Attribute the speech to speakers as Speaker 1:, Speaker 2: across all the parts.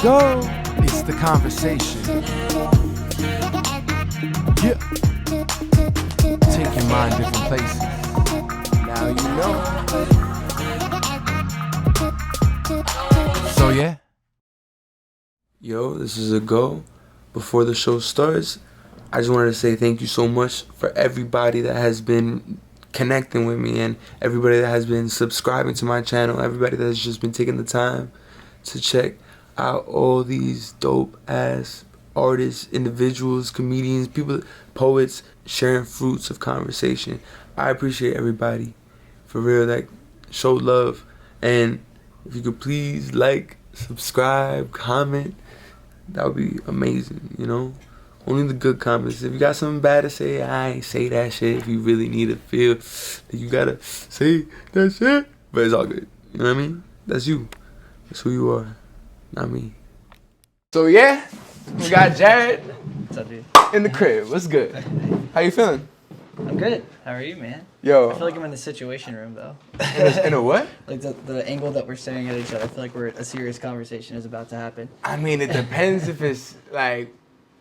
Speaker 1: go. It's the conversation. Yeah. Take your mind different places. Now you know. So yeah.
Speaker 2: Yo, this is a go. Before the show starts, I just wanted to say thank you so much for everybody that has been connecting with me and everybody that has been subscribing to my channel, everybody that has just been taking the time to check out all these dope ass artists, individuals, comedians, people, poets sharing fruits of conversation. I appreciate everybody for real that showed love, and if you could please like, subscribe, comment, that would be amazing, you know? Only the good comments. If you got something bad to say, I ain't say that shit. If you really need to feel that you gotta say that shit, but it's all good. You know what I mean? That's you. That's who you are, not me. So yeah, we got JYRD
Speaker 3: What's up, dude?
Speaker 2: in the crib. What's good? How you feeling?
Speaker 3: I'm good. How are you, man?
Speaker 2: Yo.
Speaker 3: I feel like I'm in the situation room, though.
Speaker 2: In a what?
Speaker 3: Like the angle that we're staring at each other, I feel like a serious conversation is about to happen.
Speaker 2: I mean, it depends if it's like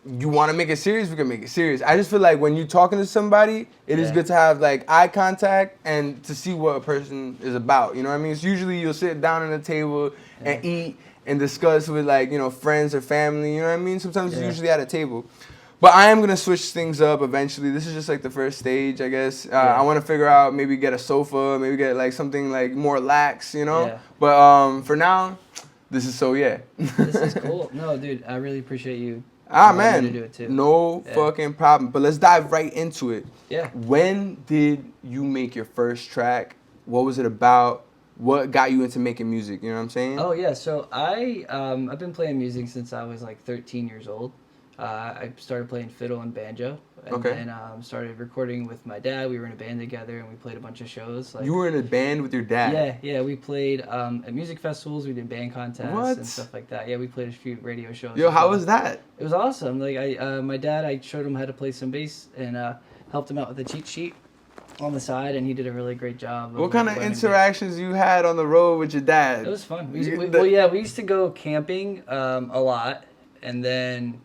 Speaker 2: you want to make it serious, we can make it serious. I just feel like when you're talking to somebody, it is good to have like eye contact and to see what a person is about. You know what I mean? It's usually you'll sit down at a table and eat and discuss with like, you know, friends or family. You know what I mean? Sometimes it's usually at a table. But I am going to switch things up eventually. This is just like the first stage, I guess. I want to figure out, maybe get a sofa, maybe get like something like more lax, you know?
Speaker 3: Yeah.
Speaker 2: But for now, this is so yeah.
Speaker 3: This is cool. No, dude, I really appreciate you.
Speaker 2: Man,
Speaker 3: to do it too.
Speaker 2: No fucking problem. But let's dive right into it.
Speaker 3: Yeah.
Speaker 2: When did you make your first track? What was it about? What got you into making music? You know what I'm saying?
Speaker 3: Oh yeah, so I've been playing music since I was like 13 years old. I started playing fiddle and banjo, and then started recording with my dad. We were in a band together, and we played a bunch of shows. Like,
Speaker 2: you were in a band with your dad?
Speaker 3: Yeah. We played at music festivals. We did band contests and stuff like that. Yeah, we played a few radio shows.
Speaker 2: Yo, how was that?
Speaker 3: It was awesome. Like my dad, I showed him how to play some bass and helped him out with a cheat sheet on the side, and he did a really great job.
Speaker 2: What kind of interactions you had on the road with your dad?
Speaker 3: It was fun. We used to go camping a lot, and then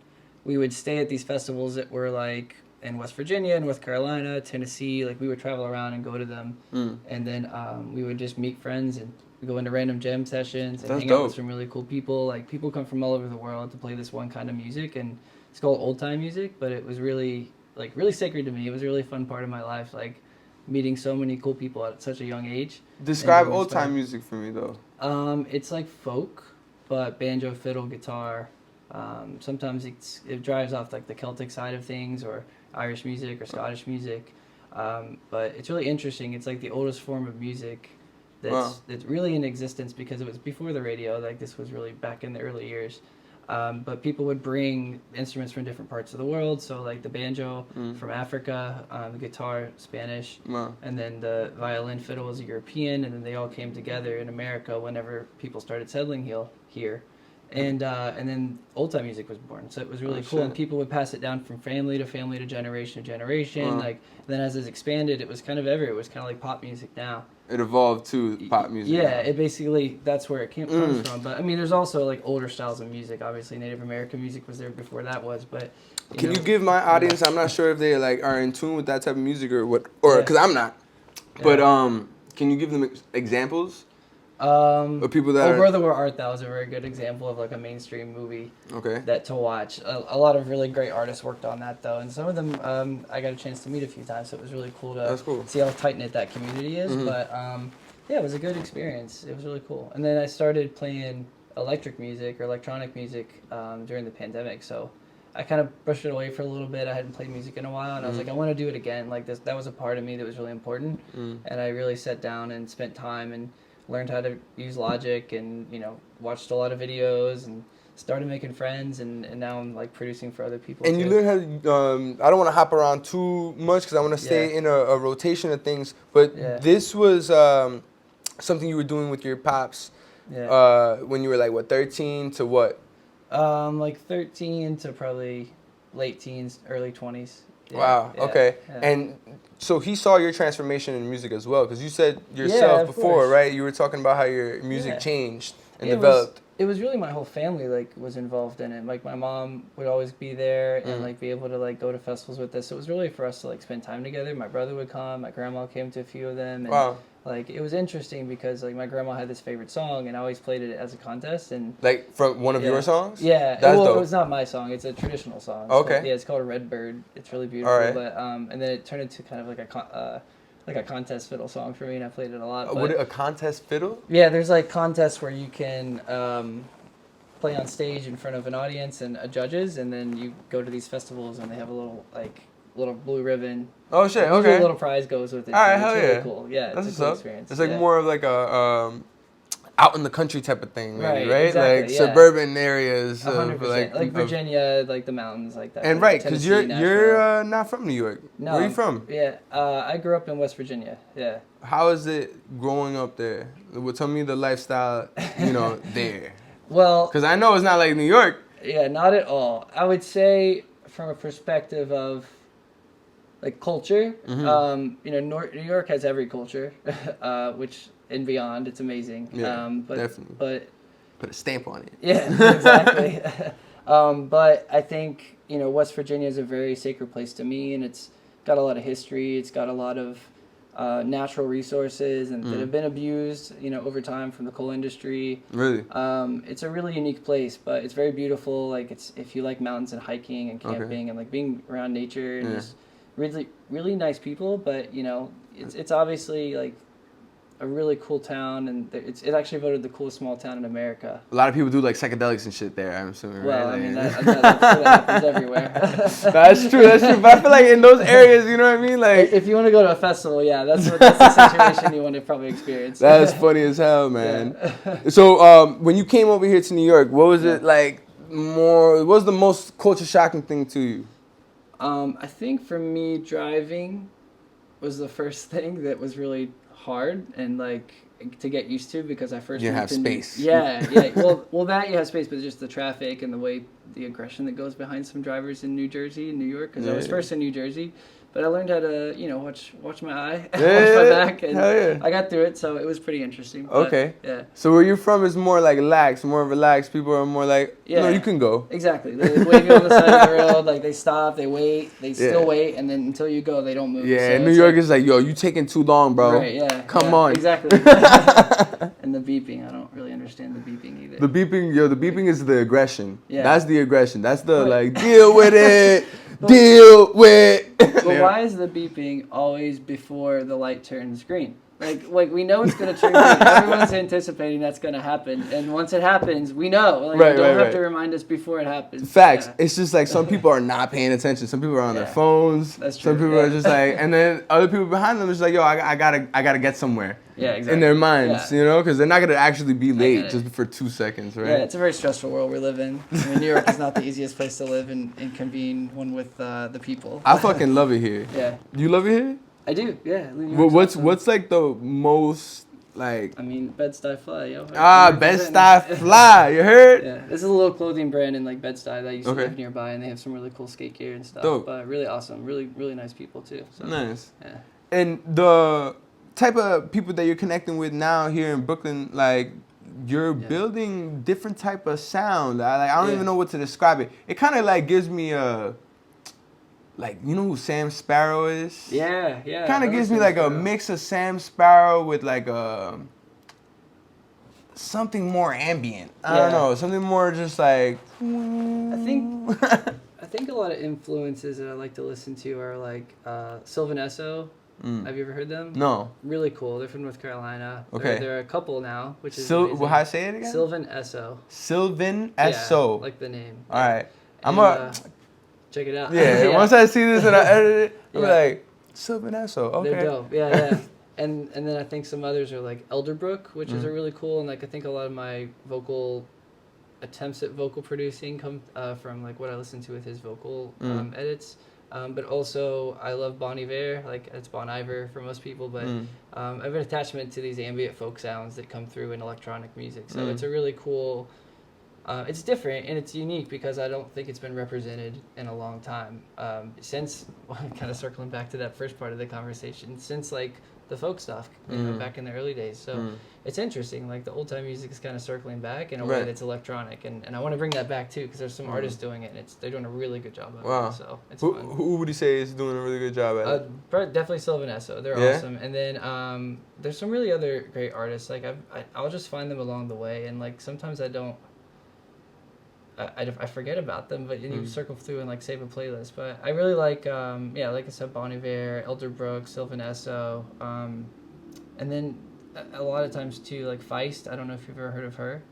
Speaker 3: we would stay at these festivals that were like in West Virginia, North Carolina, Tennessee. Like we would travel around and go to them, and then we would just meet friends and go into random jam sessions and hang out with some really cool people. Like people come from all over the world to play this one kind of music, and it's called old time music. But it was really sacred to me. It was a really fun part of my life. Like meeting so many cool people at such a young age.
Speaker 2: Describe old time music for me though.
Speaker 3: It's like folk, but banjo, fiddle, guitar. Sometimes it drives off like the Celtic side of things, or Irish music or Scottish music. But it's really interesting. It's like the oldest form of music that's really in existence, because it was before the radio. Like this was really back in the early years. But people would bring instruments from different parts of the world. So like the banjo from Africa, the guitar, Spanish, and then the violin, fiddle was European, and then they all came together in America whenever people started settling here. And then old time music was born. So it was really cool, and people would pass it down from family to family to generation to generation. Like then as it's expanded, it was kind of everywhere. It was kind of like pop music now.
Speaker 2: It evolved to pop music.
Speaker 3: Yeah, it basically, that's where it comes from. But I mean, there's also like older styles of music. Obviously, Native American music was there before that was. But
Speaker 2: can you give my audience? I'm not sure if they like are in tune with that type of music or what, or because I'm not. But can you give them examples? Or people that
Speaker 3: Brother, Where Art Thou is a very good example of like a mainstream movie that to watch. A lot of really great artists worked on that though, and some of them I got a chance to meet a few times, so it was really cool to see how tight-knit that community is. But yeah, it was a good experience. It was really cool. And then I started playing electric music or electronic music during the pandemic, so I kind of brushed it away for a little bit. I hadn't played music in a while, and I was like, I want to do it again. Like that was a part of me that was really important, and I really sat down and spent time and learned how to use Logic, and watched a lot of videos and started making friends, and now I'm like producing for other people.
Speaker 2: And you learn how to, I don't want to hop around too much because I want to stay in a rotation of things, but this was something you were doing with your pops when you were like, what, 13 to what?
Speaker 3: Like 13 to probably late teens, early 20s. Yeah,
Speaker 2: wow, okay. Yeah. And so he saw your transformation in music as well, because you said yourself before, right? You were talking about how your music changed and developed.
Speaker 3: It was really my whole family like was involved in it. Like my mom would always be there and like be able to like go to festivals with us. So it was really for us to like spend time together. My brother would come. My grandma came to a few of them. And,
Speaker 2: Wow.
Speaker 3: Like it was interesting because like my grandma had this favorite song and I always played it as a contest and.
Speaker 2: Like from one of your songs?
Speaker 3: Yeah.
Speaker 2: That's
Speaker 3: well,
Speaker 2: dope.
Speaker 3: it was not my song. It's a traditional song. It's
Speaker 2: Okay.
Speaker 3: Called, it's called Red Bird. It's really beautiful.
Speaker 2: All right.
Speaker 3: But and then it turned into kind of like a contest fiddle song for me, and I played it a lot.
Speaker 2: Would it a contest fiddle?
Speaker 3: Yeah, there's like contests where you can play on stage in front of an audience and judges, and then you go to these festivals and they have a little blue ribbon.
Speaker 2: Oh shit!
Speaker 3: Usually
Speaker 2: Okay.
Speaker 3: A little prize goes with it.
Speaker 2: All right,
Speaker 3: too.
Speaker 2: hell
Speaker 3: It's really
Speaker 2: yeah.
Speaker 3: cool. Yeah,
Speaker 2: That's
Speaker 3: it's a cool experience.
Speaker 2: It's like
Speaker 3: yeah.
Speaker 2: more of like a out in the country type of thing, maybe,
Speaker 3: Right,
Speaker 2: right?
Speaker 3: exactly,
Speaker 2: Like
Speaker 3: yeah.
Speaker 2: suburban areas,
Speaker 3: 100%.
Speaker 2: of
Speaker 3: Like Virginia, like the mountains, like that.
Speaker 2: And
Speaker 3: like
Speaker 2: right, because
Speaker 3: Tennessee,
Speaker 2: you're
Speaker 3: Nashville.
Speaker 2: not from New York.
Speaker 3: No,
Speaker 2: Where are you from?
Speaker 3: Yeah, I grew up in West Virginia. Yeah.
Speaker 2: How is it growing up there? Well, tell me the lifestyle, there.
Speaker 3: Well,
Speaker 2: Because I know it's not like New York.
Speaker 3: yeah, not at all. I would say from a perspective of like culture, New York has every culture, which and beyond, it's amazing.
Speaker 2: Yeah,
Speaker 3: but,
Speaker 2: definitely.
Speaker 3: But
Speaker 2: Put a stamp on it.
Speaker 3: yeah, exactly. But I think West Virginia is a very sacred place to me, and it's got a lot of history. It's got a lot of natural resources and that have been abused, over time from the coal industry.
Speaker 2: Really?
Speaker 3: It's a really unique place, but it's very beautiful. Like it's if you like mountains and hiking and camping and like being around nature and just really really nice people. But it's obviously like a really cool town, and it's actually voted the coolest small town in America.
Speaker 2: A lot of people do like psychedelics and shit there, I'm assuming,
Speaker 3: Well,
Speaker 2: right?
Speaker 3: I mean, that happens everywhere.
Speaker 2: That's true. But I feel like in those areas, you know what I mean? Like,
Speaker 3: if you want to go to a festival, yeah, that's the situation you want to probably experience.
Speaker 2: that's funny as hell, man. Yeah. So, when you came over here to New York, what was it like what was the most culture shocking thing to you?
Speaker 3: I think for me, driving was the first thing that was really hard and like to get used to because I first
Speaker 2: you have space.
Speaker 3: Yeah. Well, that you have space, but just the traffic and the aggression that goes behind some drivers in New Jersey and New York. Because I was first in New Jersey, but I learned how to watch my eye, watch my back, and I got through it. So it was pretty interesting. But,
Speaker 2: okay.
Speaker 3: Yeah.
Speaker 2: So where you're from is more like more relaxed. People are more like, no, you can go.
Speaker 3: Exactly. They wave you on the side of the road, like they stop, they wait, they still wait, and then until you go, they don't move.
Speaker 2: Yeah,
Speaker 3: so
Speaker 2: in New York is like, yo, you taking too long, bro.
Speaker 3: Right, yeah.
Speaker 2: Come on.
Speaker 3: Exactly. And the beeping, I don't really understand the beeping either.
Speaker 2: The beeping is the aggression.
Speaker 3: Yeah.
Speaker 2: That's the aggression. That's the like, deal with it. Deal with.
Speaker 3: But why is the beeping always before the light turns green? Like we know it's going to turn green. Everyone's anticipating that's going to happen. And once it happens, we know. Like, you don't have to remind us before it happens.
Speaker 2: Facts.
Speaker 3: Yeah.
Speaker 2: It's just like some people are not paying attention. Some people are on their phones.
Speaker 3: That's true.
Speaker 2: Some people are just like, and then other people behind them is like, yo, I gotta get somewhere.
Speaker 3: Yeah, exactly.
Speaker 2: In their minds, because they're not going to actually be late just for 2 seconds, right?
Speaker 3: Yeah, it's a very stressful world we live in. I mean, New York is not the easiest place to live and convene one with the people.
Speaker 2: I fucking love it here.
Speaker 3: Yeah.
Speaker 2: Do you love it here?
Speaker 3: I do, yeah.
Speaker 2: What's like the most, like...
Speaker 3: I mean, Bed-Stuy Fly, yo.
Speaker 2: Bed-Stuy Fly, you heard?
Speaker 3: Yeah, this is a little clothing brand in like Bed-Stuy that I used to live nearby, and they have some really cool skate gear and stuff.
Speaker 2: Dope.
Speaker 3: But really awesome, really, really nice people too. So,
Speaker 2: nice.
Speaker 3: Yeah.
Speaker 2: And the type of people that you're connecting with now here in Brooklyn, like you're building different type of sound. I don't even know what to describe it. It kind of like gives me a, like, you know who Sam Sparrow is?
Speaker 3: Yeah.
Speaker 2: Kind of gives me like a mix of Sam Sparrow with like a something more ambient. I don't know, something more just like.
Speaker 3: I think a lot of influences that I like to listen to are like Sylvan Esso. Have you ever heard them?
Speaker 2: No.
Speaker 3: Really cool. They're from North Carolina.
Speaker 2: Okay.
Speaker 3: They're a couple now, which is
Speaker 2: How do I say it again?
Speaker 3: Sylvan Esso.
Speaker 2: Sylvan Esso.
Speaker 3: Yeah, like the name.
Speaker 2: All right.
Speaker 3: Check it out.
Speaker 2: Yeah, once I see this and I edit it, I'm like, Sylvan Esso. Okay.
Speaker 3: They're dope. Yeah. And then I think some others are like Elderbrook, which is a really cool, and like I think a lot of my vocal attempts at vocal producing come from like what I listen to with his vocal edits. But also, I love Bon Iver, like it's Bon Iver for most people, but I have an attachment to these ambient folk sounds that come through in electronic music. So it's a really cool, it's different and it's unique because I don't think it's been represented in a long time. Since, kind of circling back to that first part of the conversation, since like the folk stuff, you know, back in the early days. So it's interesting. Like the old time music is kind of circling back in a way that's electronic, and I want to bring that back too because there's some artists doing it, and they're doing a really good job of it. So it's fun.
Speaker 2: Who would you say is doing a really good job at it?
Speaker 3: Definitely Sylvan Esso. They're awesome. And then there's some really other great artists. Like I'll just find them along the way, and like sometimes I don't. I forget about them, but you circle through and like save a playlist. But I really like, like I said, Bon Iver, Elderbrook, Sylvan Esso, and then a lot of times too, like Feist. I don't know if you've ever heard of her.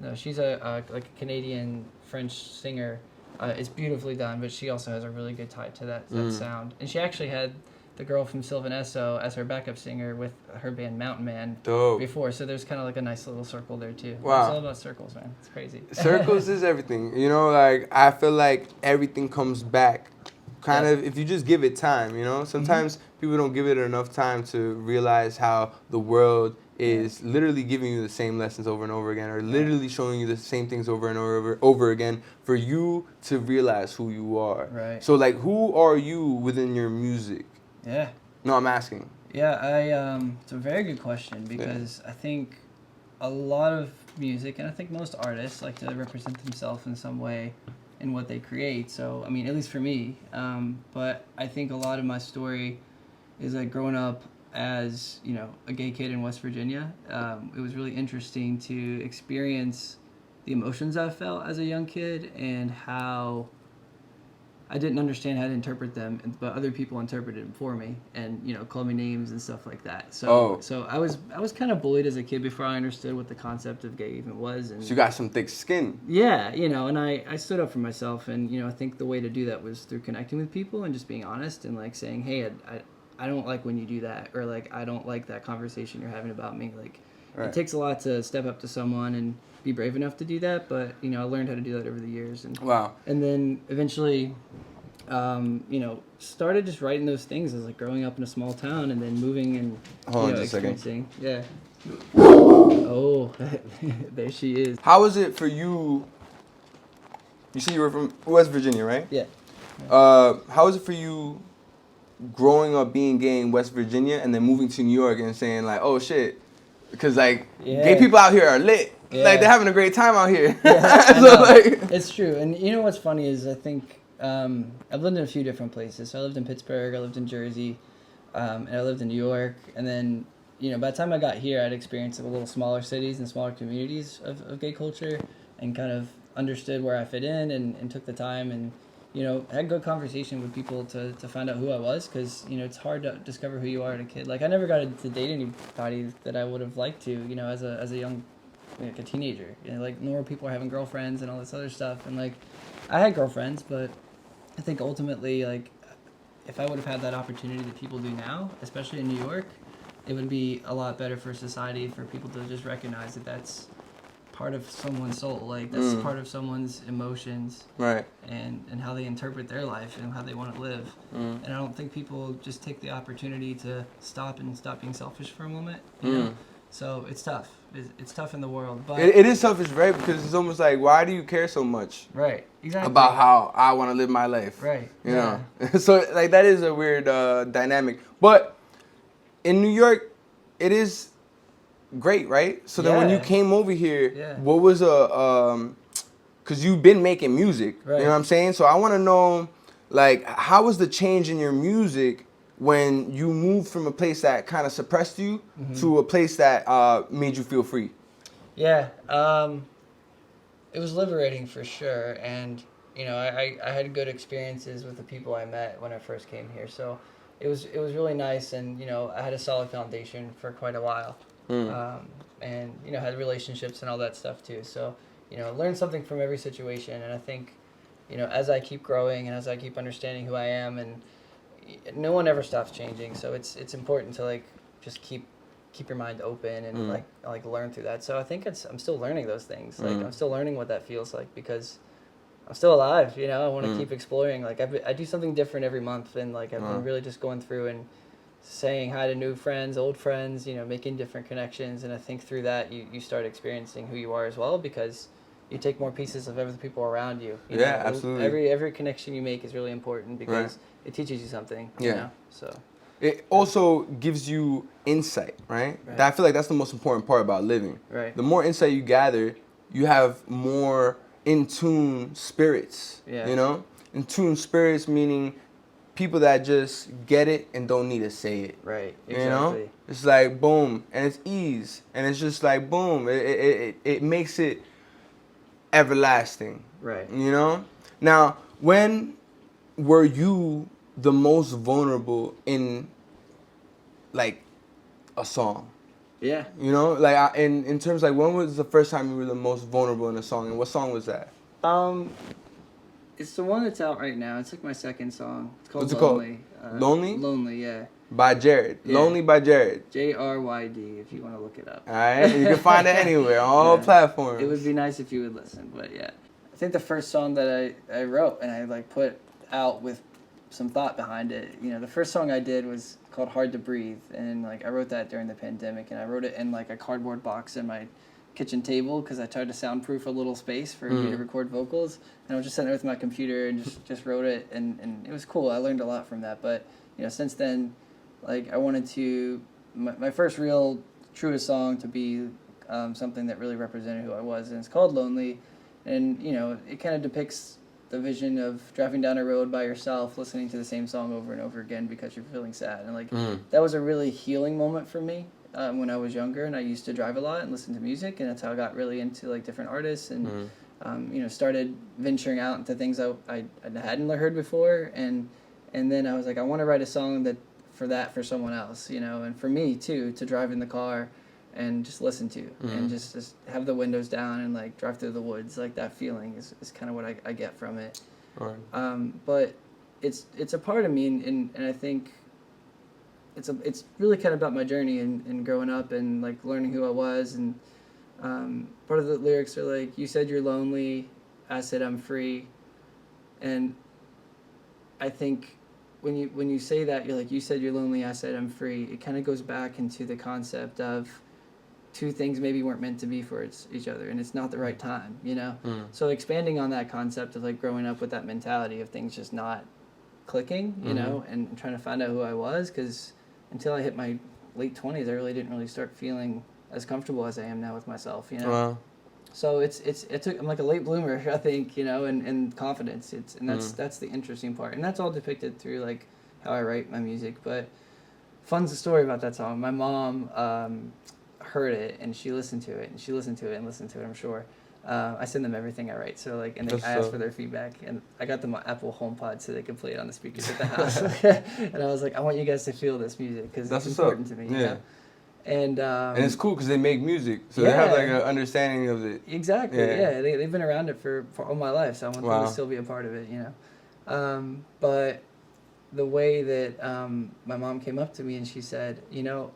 Speaker 3: No, she's a Canadian French singer. It's beautifully done, but she also has a really good tie to that sound. And she actually had the girl from Sylvan Esso as her backup singer with her band Mountain Man before. So there's kind of like a nice little circle there too.
Speaker 2: Wow.
Speaker 3: It's all about circles, man. It's crazy.
Speaker 2: Circles is everything. You know, like I feel like everything comes back kind of if you just give it time, you know? Sometimes people don't give it enough time to realize how the world is literally giving you the same lessons over and over again, or literally showing you the same things over and over again for you to realize who you are.
Speaker 3: Right.
Speaker 2: So like, who are you within your music?
Speaker 3: Yeah.
Speaker 2: No, I'm asking.
Speaker 3: Yeah, it's a very good question because I think a lot of music, and I think most artists like to represent themselves in some way in what they create. So, I mean, at least for me, but I think a lot of my story is like growing up as, you know, a gay kid in West Virginia. It was really interesting to experience the emotions I felt as a young kid and how I didn't understand how to interpret them, but other people interpreted them for me, and you know, called me names and stuff like that. So, so I was kind of bullied as a kid before I understood what the concept of gay even was. And
Speaker 2: so you got some thick skin.
Speaker 3: Yeah, you know, and I stood up for myself, and you know, I think the way to do that was through connecting with people and just being honest and like saying, hey, I don't like when you do that, or like I don't like that conversation you're having about me. Like, it takes a lot to step up to someone and be brave enough to do that, but you know, I learned how to do that over the years. And and then eventually, you know, started just writing those things as like growing up in a small town and then moving and experiencing. Yeah. Oh, there she is.
Speaker 2: How was it for you? You said you were from West Virginia, right?
Speaker 3: Yeah.
Speaker 2: How was it for you growing up being gay in West Virginia and then moving to New York and saying like, oh shit, because like gay people out here are lit. Yeah. Like they're having a great time out here.
Speaker 3: Yeah,
Speaker 2: so like,
Speaker 3: it's true. And you know what's funny is I think I've lived in a few different places. So I lived in Pittsburgh, I lived in Jersey, and I lived in New York. And then, you know, by the time I got here, I'd experienced a little smaller cities and smaller communities of gay culture and kind of understood where I fit in and took the time and, you know, had good conversation with people to find out who I was, because, you know, it's hard to discover who you are as a kid. Like, I never got to date anybody that I would have liked to, you know, as a young, like a teenager. You know, like, normal people are having girlfriends and all this other stuff. And, like, I had girlfriends, but I think ultimately, like, if I would have had that opportunity that people do now, especially in New York, it would be a lot better for society for people to just recognize that that's part of someone's soul, like that's part of someone's emotions,
Speaker 2: right?
Speaker 3: And how they interpret their life and how they want to live. And I don't think people just take the opportunity to stop being selfish for a moment, you know. So it's tough. It's tough in the world, but
Speaker 2: it is selfish, right? Because it's almost like, why do you care so much?
Speaker 3: Right. Exactly.
Speaker 2: About how I want to live my life.
Speaker 3: Right.
Speaker 2: You know. So like that is a weird dynamic, but in New York, it is great, right? So then when you came over here, what was because you've been making music, you know what I'm saying? So I want to know, like, how was the change in your music when you moved from a place that kind of suppressed you to a place that made you feel free?
Speaker 3: Yeah, it was liberating for sure, and you know, I had good experiences with the people I met when I first came here, so it was really nice, and you know, I had a solid foundation for quite a while. And you know, had relationships and all that stuff too. So you know, learn something from every situation. And I think, you know, as I keep growing and as I keep understanding who I am, and no one ever stops changing. So it's important to like just keep your mind open and like learn through that. So I think I'm still learning those things. Like I'm still learning what that feels like because I'm still alive. You know, I want to keep exploring. Like I do something different every month, and like I've been really just going through and saying hi to new friends, old friends, you know, making different connections. And I think through that, you start experiencing who you are as well, because you take more pieces of other people around you. You know?
Speaker 2: Absolutely.
Speaker 3: Every connection you make is really important because it teaches you something, you know? So.
Speaker 2: it also gives you insight, right?
Speaker 3: Right.
Speaker 2: I feel like that's the most important part about living.
Speaker 3: Right.
Speaker 2: The more insight you gather, you have more in tune spirits.
Speaker 3: Yeah.
Speaker 2: You know, in tune spirits meaning people that just get it and don't need to say it.
Speaker 3: Right.
Speaker 2: You
Speaker 3: Exactly.
Speaker 2: know, it's like boom, and it's ease, and it's just like boom. It makes it everlasting.
Speaker 3: Right.
Speaker 2: You know. Now, when were you the most vulnerable in like a song?
Speaker 3: Yeah.
Speaker 2: You know, like in terms like when was the first time you were the most vulnerable in a song, and what song was that?
Speaker 3: It's the one that's out right now. It's like my second song. It's called
Speaker 2: What's it called?
Speaker 3: Lonely.
Speaker 2: Lonely?
Speaker 3: Lonely, yeah.
Speaker 2: By JYRD.
Speaker 3: Yeah.
Speaker 2: Lonely by JYRD.
Speaker 3: JYRD, if you want to look it up.
Speaker 2: All right, you can find it anywhere on all
Speaker 3: Yeah.
Speaker 2: platforms.
Speaker 3: It would be nice if you would listen, but yeah. I think the first song that I wrote and I like put out with some thought behind it. You know, the first song I did was called Hard to Breathe, and like I wrote that during the pandemic, and I wrote it in like a cardboard box in my kitchen table because I tried to soundproof a little space for me to record vocals, and I was just sitting there with my computer and just wrote it, and it was cool. I learned a lot from that, but you know, since then, like I wanted to my first real truest song to be something that really represented who I was, and it's called Lonely, and you know, it kind of depicts the vision of driving down a road by yourself, listening to the same song over and over again because you're feeling sad. And like that was a really healing moment for me when I was younger, and I used to drive a lot and listen to music, and that's how I got really into like different artists and you know, started venturing out into things I hadn't heard before, and then I was like, I want to write a song for someone else, you know, and for me too, to drive in the car and just listen to and just have the windows down and like drive through the woods. Like that feeling is kind of what I get from it.
Speaker 2: Right.
Speaker 3: But it's a part of me, and I think it's really kind of about my journey and growing up and like learning who I was, and part of the lyrics are like, you said you're lonely, I said I'm free, and I think when you say that, you're like, you said you're lonely, I said I'm free, it kind of goes back into the concept of two things maybe weren't meant to be for each other, and it's not the right time, you know? So expanding on that concept of like growing up with that mentality of things just not clicking, you know, and trying to find out who I was, because until I hit my late 20s, I really didn't really start feeling as comfortable as I am now with myself, you know?
Speaker 2: Wow.
Speaker 3: So I'm like a late bloomer, I think, you know, and confidence. That's the interesting part, and that's all depicted through like how I write my music. But fun's the story about that song. My mom heard it and she listened to it and she listened to it and listened to it. I'm sure. I send them everything I write, so like, and I asked for their feedback, and I got them an Apple HomePod so they could play it on the speakers at the house. And I was like, I want you guys to feel this music because it's important to me.
Speaker 2: Yeah.
Speaker 3: You know? And
Speaker 2: it's cool because they make music, so they have like an understanding of it.
Speaker 3: Exactly. Yeah. They've been around it for all my life, so I want them to still be a part of it. You know, but the way that my mom came up to me and she said, you know,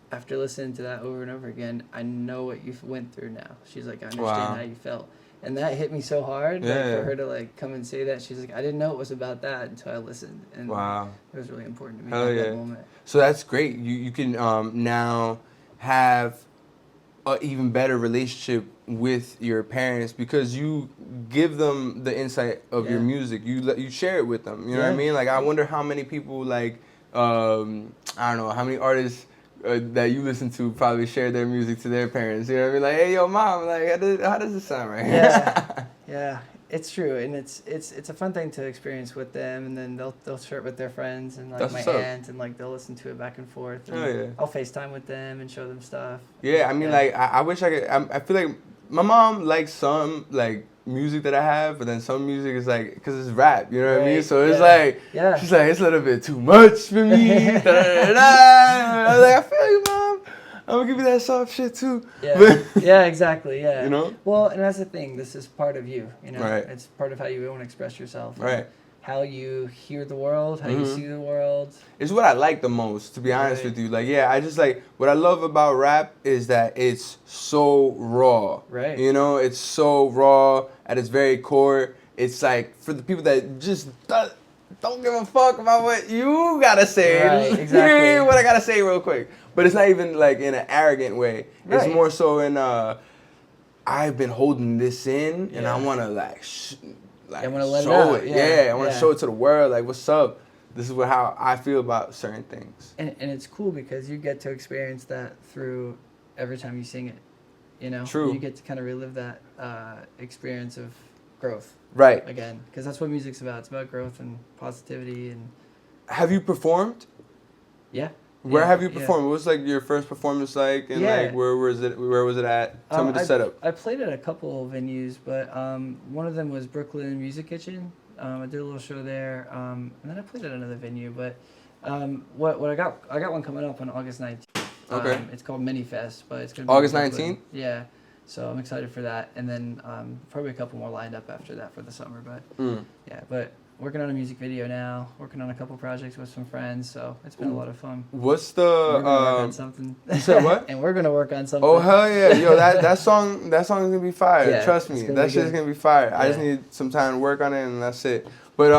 Speaker 3: after listening to that over and over again, I know what you went through now. She's like, I understand how you felt. And that hit me so hard, like, for her to like come and say that. She's like, I didn't know it was about that until I listened. And it was really important to me at that moment.
Speaker 2: So that's great. You can now have an even better relationship with your parents because you give them the insight of your music. You share it with them. You know what I mean? Like, I wonder how many people like I don't know how many artists that you listen to probably share their music to their parents. You know what I mean? Like, hey, yo, mom, like, how does it sound right here?
Speaker 3: Yeah, it's true, and it's a fun thing to experience with them, and then they'll share it with their friends and like
Speaker 2: That's
Speaker 3: my aunt, and like they'll listen to it back and forth. And I'll FaceTime with them and show them stuff.
Speaker 2: Yeah, I mean, like, I wish I could. I feel like my mom likes some like music that I have, but then some music is like, because it's rap, you know what I mean? So it's like, she's like, it's a little bit too much for me. I was like, I feel you, mom. I'm gonna give you that soft shit too.
Speaker 3: Yeah, exactly. Yeah.
Speaker 2: You know?
Speaker 3: Well, and that's the thing. This is part of you. You know,
Speaker 2: right.
Speaker 3: It's part of how you want to express yourself.
Speaker 2: Right.
Speaker 3: How you hear the world, how you see the world.
Speaker 2: It's what I like the most, to be honest with you. Like, yeah, I just like, what I love about rap is that it's so raw.
Speaker 3: Right.
Speaker 2: You know, it's so raw at its very core. It's like, for the people that just don't give a fuck about what you gotta say.
Speaker 3: Right, exactly.
Speaker 2: Hear what I gotta say real quick. But it's not even like in an arrogant way. Right. It's more so in I've been holding this in and I wanna like I want to let
Speaker 3: show
Speaker 2: it out. I want to show it to the world. Like, what's up? This is how I feel about certain things.
Speaker 3: And it's cool because you get to experience that through every time you sing it. You know,
Speaker 2: True.
Speaker 3: You get to kind of relive that experience of growth.
Speaker 2: Right.
Speaker 3: Again, because that's what music's about. It's about growth and positivity. And
Speaker 2: have you performed?
Speaker 3: Yeah.
Speaker 2: Where have you performed? What was like your first performance like, and like where was it? Where was it at? Tell me the setup.
Speaker 3: I played at a couple of venues, but one of them was Brooklyn Music Kitchen. I did a little show there, and then I played at another venue. But what I got one coming up on August 19th.
Speaker 2: Okay.
Speaker 3: It's called Mini Fest, but it's gonna be
Speaker 2: August 19th.
Speaker 3: Yeah. So I'm excited for that, and then probably a couple more lined up after that for the summer. But yeah, but working on a music video now, working on a couple projects with some friends, so it's been a lot of fun.
Speaker 2: What's the
Speaker 3: we're gonna work on something.
Speaker 2: You said what?
Speaker 3: And we're gonna work on something.
Speaker 2: Oh hell yeah, yo, that song is gonna be fire.
Speaker 3: Yeah,
Speaker 2: Trust me, that shit's gonna be fire. Yeah. I just need some time to work on it, and that's it. But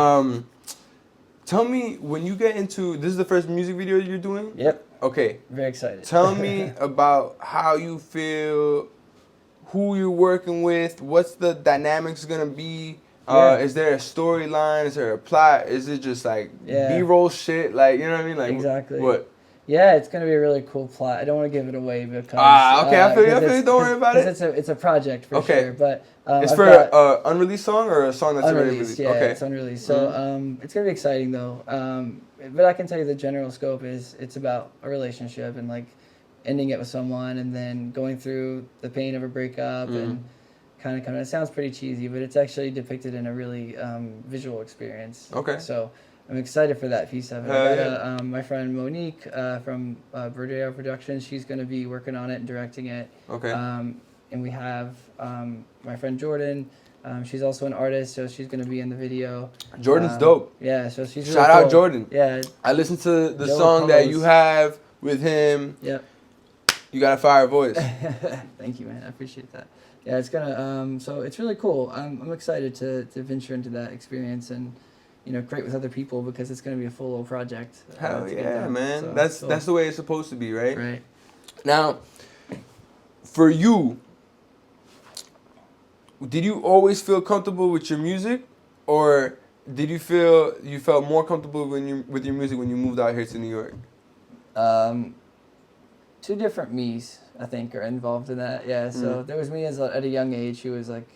Speaker 2: tell me, when you get into, this is the first music video you're doing?
Speaker 3: Yep.
Speaker 2: Okay.
Speaker 3: Very excited.
Speaker 2: Tell me about how you feel, who you're working with, what's the dynamics gonna be. Is there a storyline? Is there a plot? Is it just like B-roll shit? Like, you know what I mean? Like,
Speaker 3: exactly.
Speaker 2: What?
Speaker 3: Yeah, it's gonna be a really cool plot. I don't want to give it away because
Speaker 2: okay, I feel you. Don't worry about it.
Speaker 3: It's a project for sure. But
Speaker 2: it's for an unreleased song or a song that's already released.
Speaker 3: Yeah, it's unreleased. So it's gonna be exciting though. But I can tell you the general scope is it's about a relationship and like ending it with someone and then going through the pain of a breakup and kind of coming. It sounds pretty cheesy, but it's actually depicted in a really visual experience.
Speaker 2: Okay.
Speaker 3: So I'm excited for that piece of it. I got my friend Monique from Verdeo Productions. She's going to be working on it and directing it.
Speaker 2: Okay.
Speaker 3: And we have my friend Jordan. She's also an artist, so she's going to be in the video.
Speaker 2: Jordan's dope.
Speaker 3: Yeah, so she's really
Speaker 2: Shout out Jordan.
Speaker 3: Yeah.
Speaker 2: I listened to the song that you have with him.
Speaker 3: Yep.
Speaker 2: You got a fire voice.
Speaker 3: Thank you, man. I appreciate that. Yeah, it's gonna. So it's really cool. I'm excited to venture into that experience and, you know, create with other people because it's gonna be a full little project.
Speaker 2: Hell yeah, man.
Speaker 3: So,
Speaker 2: that's the way it's supposed to be, right?
Speaker 3: Right.
Speaker 2: Now, for you, did you always feel comfortable with your music, or did you feel you felt more comfortable with your music when you moved out here to New York?
Speaker 3: Two different me's, I think, are involved in that. Yeah. So there was me at a young age who was like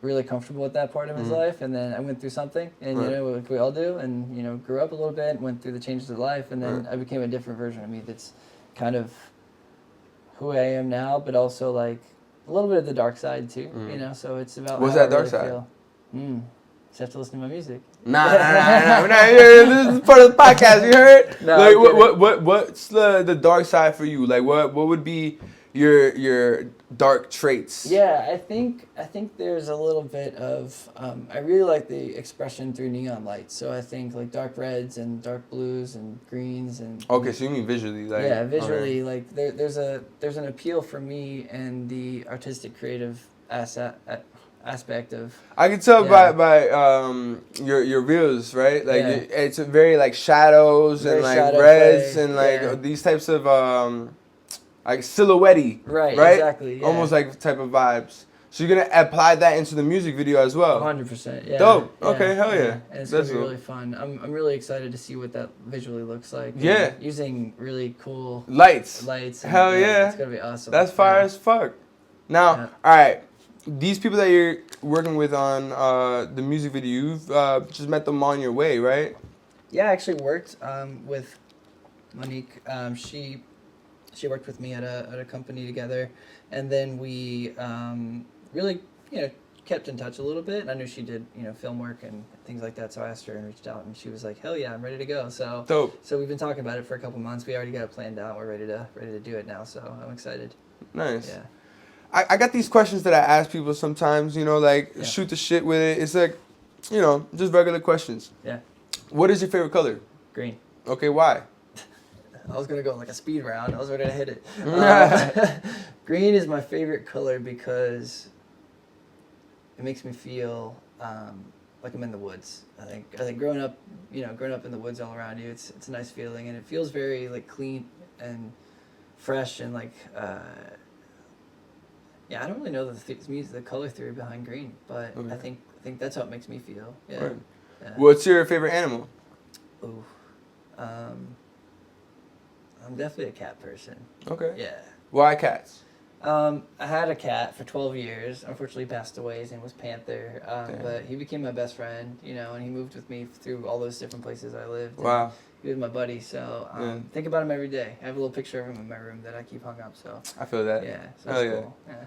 Speaker 3: really comfortable with that part of his life, and then I went through something, and you know, like we all do, and you know, grew up a little bit, went through the changes of life, and then I became a different version of me. That's kind of who I am now, but also like a little bit of the dark side too. You know, so it's about
Speaker 2: what's
Speaker 3: how
Speaker 2: that
Speaker 3: I
Speaker 2: dark
Speaker 3: really
Speaker 2: side?
Speaker 3: Feel. Just have to listen to my music.
Speaker 2: Nah. This is part of the podcast. You heard?
Speaker 3: No,
Speaker 2: like, what's the dark side for you? Like, what would be your dark traits?
Speaker 3: Yeah, I think there's a little bit of I really like the expression through neon lights. So I think like dark reds and dark blues and greens and.
Speaker 2: Okay, so you mean visually, like.
Speaker 3: Yeah, visually, like there's an appeal for me and the artistic creative aspect of.
Speaker 2: I can tell by your reels, right? Like it's a very like shadows very and like reds play. And like these types of like silhouette-y, right?
Speaker 3: Exactly. Yeah.
Speaker 2: Almost like type of vibes. So you're gonna apply that into the music video as well.
Speaker 3: 100%. Yeah.
Speaker 2: Dope. Okay. Hell yeah.
Speaker 3: And it's gonna be really fun. I'm really excited to see what that visually looks like.
Speaker 2: Yeah.
Speaker 3: Using really cool
Speaker 2: lights.
Speaker 3: Hell
Speaker 2: yeah.
Speaker 3: It's gonna be awesome.
Speaker 2: That's fire as fuck. Now, all right. These people that you're working with on the music video, you've just met them on your way, right?
Speaker 3: Yeah, I actually worked with Monique. She worked with me at a company together, and then we really kept in touch a little bit. And I knew she did film work and things like that, so I asked her and reached out, and she was like, "Hell yeah, I'm ready to go." So
Speaker 2: dope.
Speaker 3: So we've been talking about it for a couple months. We already got it planned out. We're ready to do it now. So I'm excited.
Speaker 2: Nice.
Speaker 3: Yeah.
Speaker 2: I got these questions that I ask people sometimes, shoot the shit with it. It's like, just regular questions.
Speaker 3: Yeah.
Speaker 2: What is your favorite color?
Speaker 3: Green.
Speaker 2: Okay, why?
Speaker 3: I was going to go like a speed round. I was ready to hit it. Green is my favorite color because it makes me feel like I'm in the woods. I think growing up in the woods all around you, it's a nice feeling, and it feels very like clean and fresh and like yeah, I don't really know the color theory behind green, but I think that's how it makes me feel. Yeah.
Speaker 2: Right. Yeah. What's your favorite animal?
Speaker 3: Ooh. I'm definitely a cat person.
Speaker 2: Okay.
Speaker 3: Yeah.
Speaker 2: Why cats?
Speaker 3: I had a cat for 12 years. Unfortunately, he passed away. His name was Panther. But he became my best friend, you know, and he moved with me through all those different places I lived.
Speaker 2: Wow.
Speaker 3: He was my buddy, so think about him every day. I have a little picture of him in my room that I keep hung up. So
Speaker 2: I feel that.
Speaker 3: yeah, so
Speaker 2: Oh,
Speaker 3: that's
Speaker 2: yeah.
Speaker 3: cool. Yeah.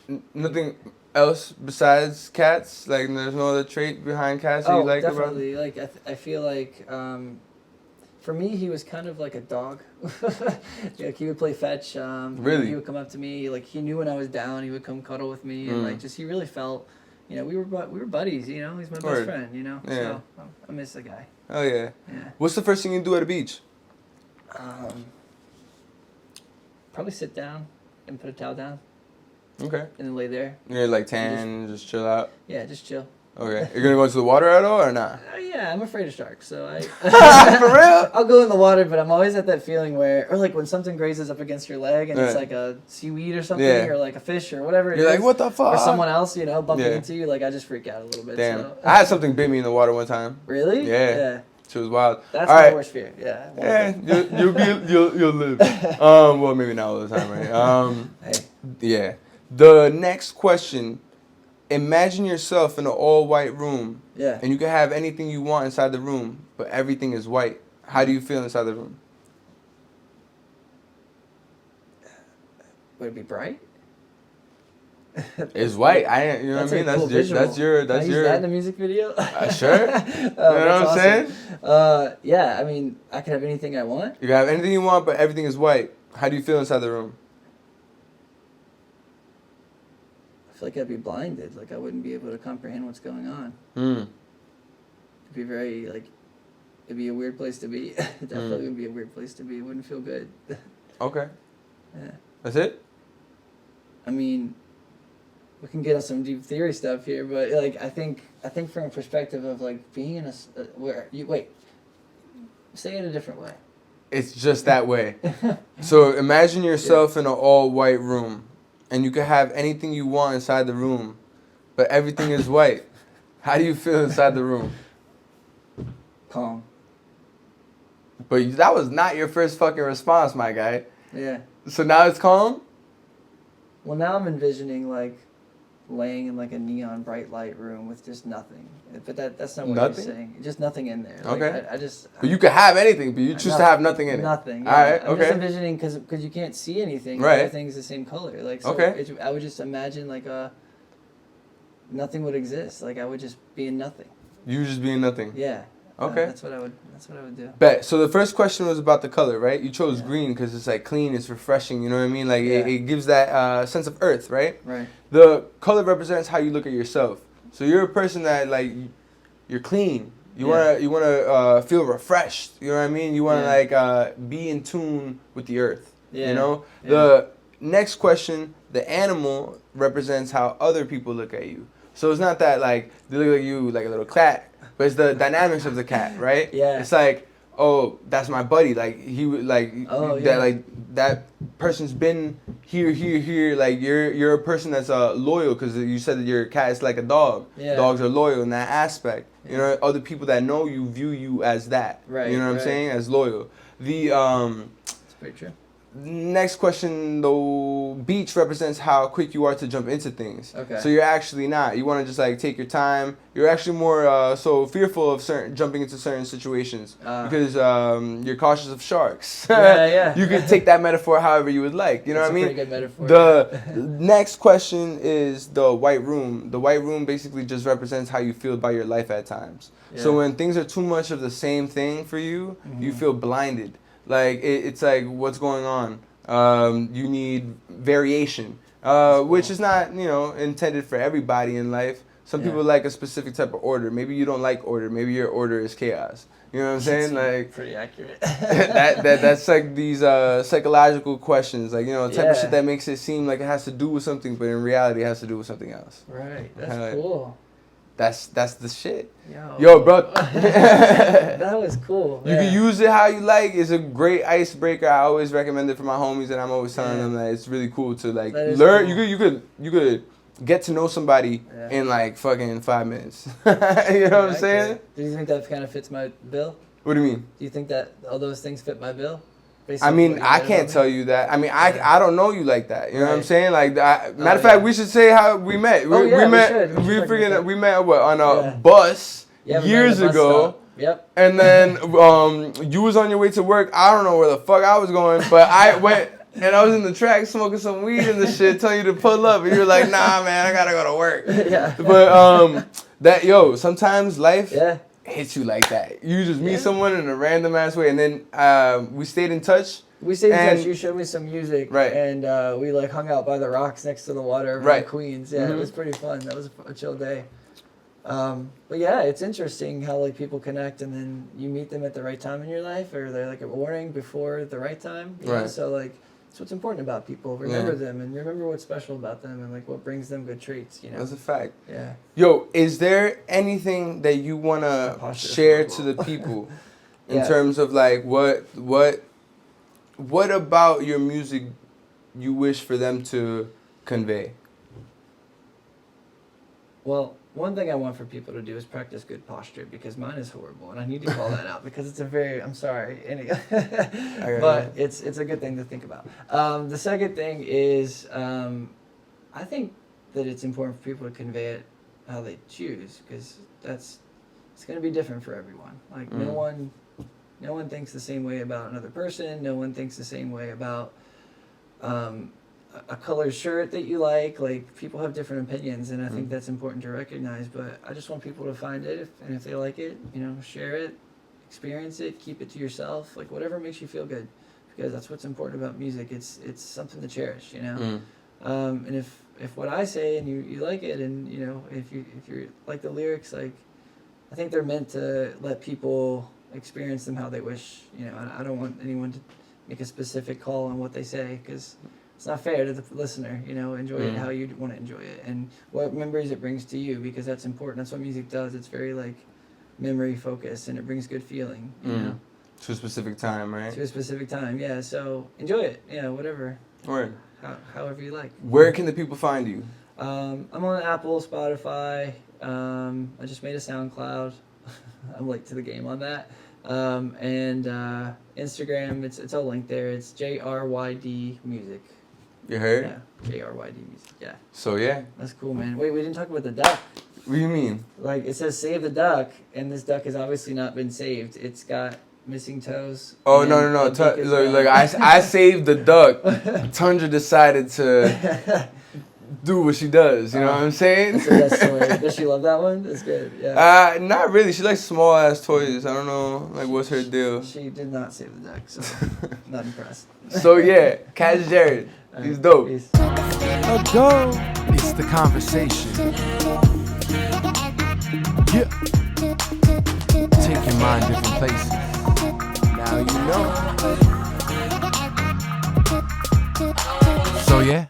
Speaker 2: But nothing else besides cats? Like, there's no other trait behind cats that you like about them?
Speaker 3: Definitely. Like I feel like for me, he was kind of like a dog. Like he would play fetch.
Speaker 2: Really?
Speaker 3: He would come up to me. Like he knew when I was down. He would come cuddle with me, and like just he really felt. You know, we were buddies. You know, he's my best friend. You know,
Speaker 2: yeah.
Speaker 3: So I miss the guy.
Speaker 2: Oh yeah.
Speaker 3: Yeah.
Speaker 2: What's the first thing you do at a beach?
Speaker 3: Probably sit down and put a towel down
Speaker 2: Okay.
Speaker 3: and then lay there.
Speaker 2: You're like tan, just chill out.
Speaker 3: Yeah, just chill.
Speaker 2: Okay. You're gonna go into the water at all or not?
Speaker 3: Yeah, I'm afraid of sharks, so I.
Speaker 2: For real?
Speaker 3: I'll go in the water, but I'm always at that feeling where, or like when something grazes up against your leg and it's
Speaker 2: Right.
Speaker 3: like a seaweed or something,
Speaker 2: Yeah.
Speaker 3: or like a fish or whatever it
Speaker 2: You're
Speaker 3: is.
Speaker 2: like, what the fuck?
Speaker 3: Or someone else, you know, bumping
Speaker 2: Yeah.
Speaker 3: into you. Like I just freak out a little bit.
Speaker 2: Damn.
Speaker 3: So.
Speaker 2: I had something bit me in the water one time.
Speaker 3: Really?
Speaker 2: Yeah. She was wild.
Speaker 3: That's
Speaker 2: all
Speaker 3: my
Speaker 2: right.
Speaker 3: worst fear. Yeah.
Speaker 2: Yeah, you'll live. Well, maybe not all the time, right?
Speaker 3: Hey.
Speaker 2: Yeah. The next question: imagine yourself in an all-white room,
Speaker 3: Yeah.
Speaker 2: and you can have anything you want inside the room, but everything is white. How do you feel inside the room?
Speaker 3: Would it be bright?
Speaker 2: It's white. You know what I mean?
Speaker 3: Cool
Speaker 2: That's your.
Speaker 3: Can I use that in the music video?
Speaker 2: Sure. You know what I'm saying?
Speaker 3: Yeah. I mean, I can have anything I want.
Speaker 2: You can have anything you want, but everything is white. How do you feel inside the room?
Speaker 3: I feel like I'd be blinded. Like I wouldn't be able to comprehend what's going on. It'd be very like, it'd be a weird place to be. It definitely would be a weird place to be. It wouldn't feel good.
Speaker 2: Okay.
Speaker 3: Yeah.
Speaker 2: That's it?
Speaker 3: I mean, we can get on some deep theory stuff here, but like I think from a perspective of like being in say it a different way.
Speaker 2: It's just that way. So imagine yourself in an all-white room, and you can have anything you want inside the room, but everything is white. How do you feel inside the room?
Speaker 3: Calm.
Speaker 2: But that was not your first fucking response, my guy.
Speaker 3: Yeah.
Speaker 2: So now it's calm?
Speaker 3: Well, now I'm envisioning like laying in like a neon bright light room with just nothing. But that's not what
Speaker 2: Nothing?
Speaker 3: you're saying. Just nothing in there. Like,
Speaker 2: Okay.
Speaker 3: But
Speaker 2: you could have anything, but you choose to have nothing in it.
Speaker 3: Nothing. Yeah.
Speaker 2: All right,
Speaker 3: I'm just
Speaker 2: okay.
Speaker 3: envisioning because you can't see anything.
Speaker 2: Right.
Speaker 3: Everything's the same color. Like so
Speaker 2: Okay.
Speaker 3: I would just imagine like nothing would exist. Like I would just be in nothing.
Speaker 2: You just being nothing.
Speaker 3: Yeah.
Speaker 2: Okay.
Speaker 3: That's what I would do.
Speaker 2: Bet. So the first question was about the color, right? You chose green because it's like clean, it's refreshing, you know what I mean? Like it gives that sense of earth, right?
Speaker 3: Right.
Speaker 2: The color represents how you look at yourself. So you're a person that like you're clean. You wanna feel refreshed. You know what I mean? You wanna like be in tune with the earth.
Speaker 3: Yeah.
Speaker 2: You know.
Speaker 3: Yeah.
Speaker 2: The next question, the animal represents how other people look at you. So it's not that like they look at you like a little cat, but it's the dynamics of the cat, right?
Speaker 3: Yeah.
Speaker 2: It's like, oh, that's my buddy. Like he would like that. Like that person's been here. Like you're a person that's loyal because you said that your cat is like a dog.
Speaker 3: Yeah.
Speaker 2: Dogs are loyal in that aspect. Yeah. You know, other people that know you view you as that.
Speaker 3: Right.
Speaker 2: You know what I'm saying? As loyal. The
Speaker 3: It's pretty true.
Speaker 2: next question though, beach represents how quick you are to jump into things.
Speaker 3: Okay.
Speaker 2: So you're actually not. You want to just like take your time. You're actually more so fearful of jumping into certain situations because you're cautious of sharks.
Speaker 3: Yeah.
Speaker 2: You could take that metaphor however you would like. You know what I mean?
Speaker 3: Pretty good metaphor.
Speaker 2: The next question is the white room. The white room basically just represents how you feel about your life at times.
Speaker 3: Yeah.
Speaker 2: So when things are too much of the same thing for you, you feel blinded. Like it's like what's going on. You need variation, which is not intended for everybody in life. Some people like a specific type of order. Maybe you don't like order. Maybe your order is chaos. You know what I'm saying? Like
Speaker 3: pretty accurate.
Speaker 2: that's like these psychological questions, like the type of shit that makes it seem like it has to do with something, but in reality it has to do with something else.
Speaker 3: Right. That's cool.
Speaker 2: That's the shit.
Speaker 3: Yo,
Speaker 2: bro.
Speaker 3: that was cool.
Speaker 2: You can use it how you like. It's a great icebreaker. I always recommend it for my homies, and I'm always telling them that it's really cool to like
Speaker 3: That is
Speaker 2: learn.
Speaker 3: cool.
Speaker 2: You could get to know somebody in like fucking 5 minutes. You know what I'm saying?
Speaker 3: Do you think that kind of fits my bill?
Speaker 2: What do you mean?
Speaker 3: Do you think that all those things fit my bill?
Speaker 2: I mean, I can't tell you that. I mean, I don't know you like that. You know what I'm saying? Like, matter of fact, we should say how we met. We met. We met what, on a bus years ago.
Speaker 3: Yep.
Speaker 2: And then you was on your way to work. I don't know where the fuck I was going, but I went and I was in the track smoking some weed and the shit, telling you to pull up, and you were like, "Nah, man, I gotta go to work."
Speaker 3: Yeah.
Speaker 2: But sometimes life. Hits you like that. You just meet someone in a random ass way, and then we stayed in touch.
Speaker 3: You showed me some music, and we like hung out by the rocks next to the water in Queens. Yeah, it was pretty fun. That was a chill day. But yeah, it's interesting how like people connect, and then you meet them at the right time in your life, or they're like a warning before the right time. You know? So like, that's what's important about people. Remember them, and remember what's special about them, and like what brings them good traits. You know,
Speaker 2: that's a fact.
Speaker 3: Yeah.
Speaker 2: Yo, is there anything that you wanna share to the people in terms of like what about your music you wish for them to convey? Well,
Speaker 3: one thing I want for people to do is practice good posture, because mine is horrible, and I need to call that out because it's I'm sorry, but it's a good thing to think about. The second thing is I think that it's important for people to convey it how they choose, because it's going to be different for everyone. Like no one thinks the same way about another person. No one thinks the same way about a colored shirt that you like. Like, people have different opinions, and I think that's important to recognize. But I just want people to find it, and if they like it, share it, experience it, keep it to yourself, like whatever makes you feel good, because that's what's important about music. It's something to cherish, and if what I say and you like it, and if you like the lyrics, like, I think they're meant to let people experience them how they wish. I don't want anyone to make a specific call on what they say, because it's not fair to the listener. Enjoy it how you want to enjoy it, and what memories it brings to you, because that's important. That's what music does. It's very like memory focused, and it brings good feeling.
Speaker 2: To a specific time, right?
Speaker 3: To a specific time, yeah. So enjoy it. Whatever.
Speaker 2: Word.
Speaker 3: However you like.
Speaker 2: Where can the people find you?
Speaker 3: I'm on Apple, Spotify. I just made a SoundCloud. I'm late to the game on that. And Instagram, it's all linked there. It's JYRD Music.
Speaker 2: You heard?
Speaker 3: Yeah, JYRD Music. Yeah.
Speaker 2: So yeah.
Speaker 3: That's cool, man. Wait, we didn't talk about the duck.
Speaker 2: What do you mean? Like,
Speaker 3: it says save the duck, and this duck has obviously not been saved. It's got missing toes.
Speaker 2: Oh no! Look, I saved the duck. Tundra decided to do what she does. You know what I'm saying?
Speaker 3: So that's hilarious. Does she love that one? That's good. Yeah.
Speaker 2: Not really. She likes small ass toys. I don't know. Like, what's her deal?
Speaker 3: She did not save the duck, so not impressed.
Speaker 2: So yeah, Catch JYRD. He's dope.
Speaker 3: Peace.
Speaker 1: Go. It's the conversation. Yeah. Take your mind different places. Now you know. So yeah.